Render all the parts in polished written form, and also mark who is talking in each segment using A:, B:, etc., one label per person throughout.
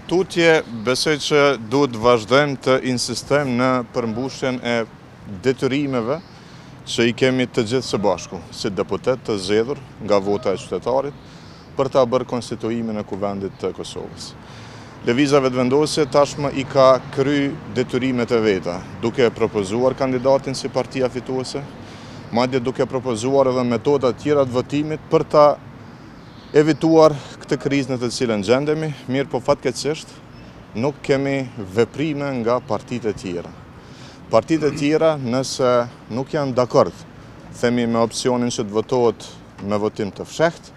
A: tutje besoj që duhet vazhdojmë të insistojmë në përmbushjen e detyrimeve që i kemi të gjithë së bashku, si deputet të zgjedhur nga vota e qytetarit, për ta bërë konstituimin e Kuvendit të Kosovës. Lëvizja vetëvendosje tashmë i ka kry detyrimet e veta, duke propozuar kandidatin si partia fituese, madje duke propozuar edhe metoda tjera të votimit për ta evituar këtë krizë në të cilën gjendemi, mirë po fatkeqësisht nuk kemi veprime nga partitë e tjera. Partitë e tjera, nëse nuk janë dakord, themi me opsionin që të votohet me votim të fshehtë,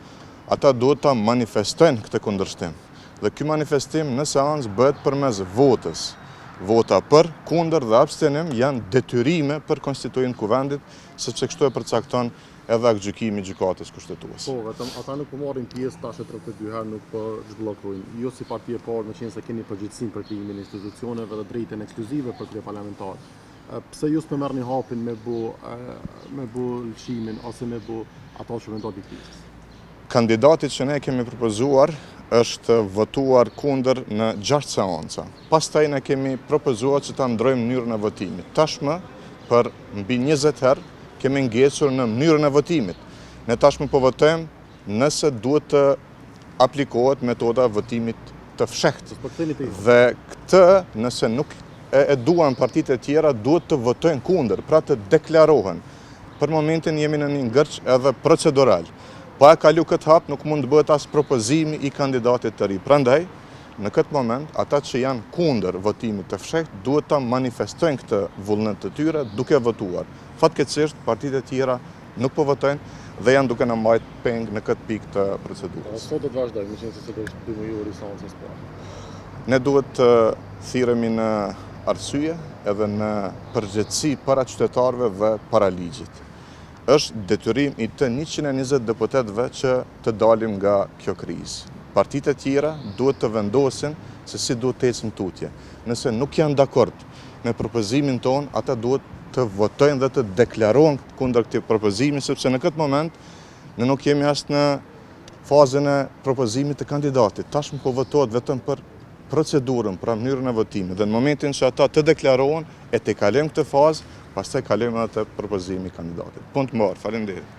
A: ata duhet ta manifestojnë këtë kundërshtim. Dhe ky manifestim në seancë bëhet përmes votës. Vota për, kundër dhe abstenim janë detyrime për konstituimin e Kuvendit, sepse kështu e përcakton edhe aktgjykimi i gjykatës kushtetuese.
B: Po, vetëm ata nuk po marrin pjesë tash 32 herë nuk po zhbllokojnë. Ju si parti e parë, në qenë se keni përgjegjësinë për krijimin e institucioneve dhe drejtën ekskluzive për krye parlamentar. Pse ju s'po merrni hapin me bu lëshimin ose me bu ato që mendoni kritikës?
A: Kandidatit që ne kemi propozuar është votuar kundër në 6 seanca. Pastaj ne kemi propozuar që ta ndrojmë mënyrën e votimit. Tashmë, për mbi 20 herë, kemi ngecur në mënyrën e votimit. Ne tashmë po votojmë nëse duhet të aplikohet metoda e votimit të fshehtë. Dhe këtë, nëse nuk e duan partitë e tjera, duhet të votojnë kundër, pra të deklarohen. Për momentin jemi në një ngërç edhe procedural. Pa e kalu këtë hap, nuk mund të bëhet as propozimi i kandidatit të ri. Prandaj, në këtë moment, ata që janë kundër votimit të fshehtë duhet ta manifestojnë këtë vullnet të tyre duke votuar. Fatkeqësisht, partitë e tjera nuk po votojnë dhe janë duke na mbajt peng në këtë pikë të procedurës.
B: Sot do të vazhdojmë, meqenëse se do të bëjmë ju seancën parë.
A: Ne duhet të thirremi në arsye edhe në përgjegjësi para qytetarëve dhe para ligjit. Është detyrim i të 120 deputetëve që të dalim nga kjo krizë. Partitë e tjera duhet të vendosin se si duhet të ecim tutje. Nëse nuk janë dakord me propozimin ton, ata duhet të votojnë dhe të deklarojnë kundër këtij propozimi, sepse në këtë moment ne nuk jemi as në fazën e propozimit të kandidatit. Tashmë po votohet vetëm për procedurën, pra mënyrën e votimit. Dhe në momentin që ata të deklarohen, e të kalojmë këtë fazë, pastaj kalojmë edhe te propozimi i kandidatit. Punë të mbarë, faleminderit.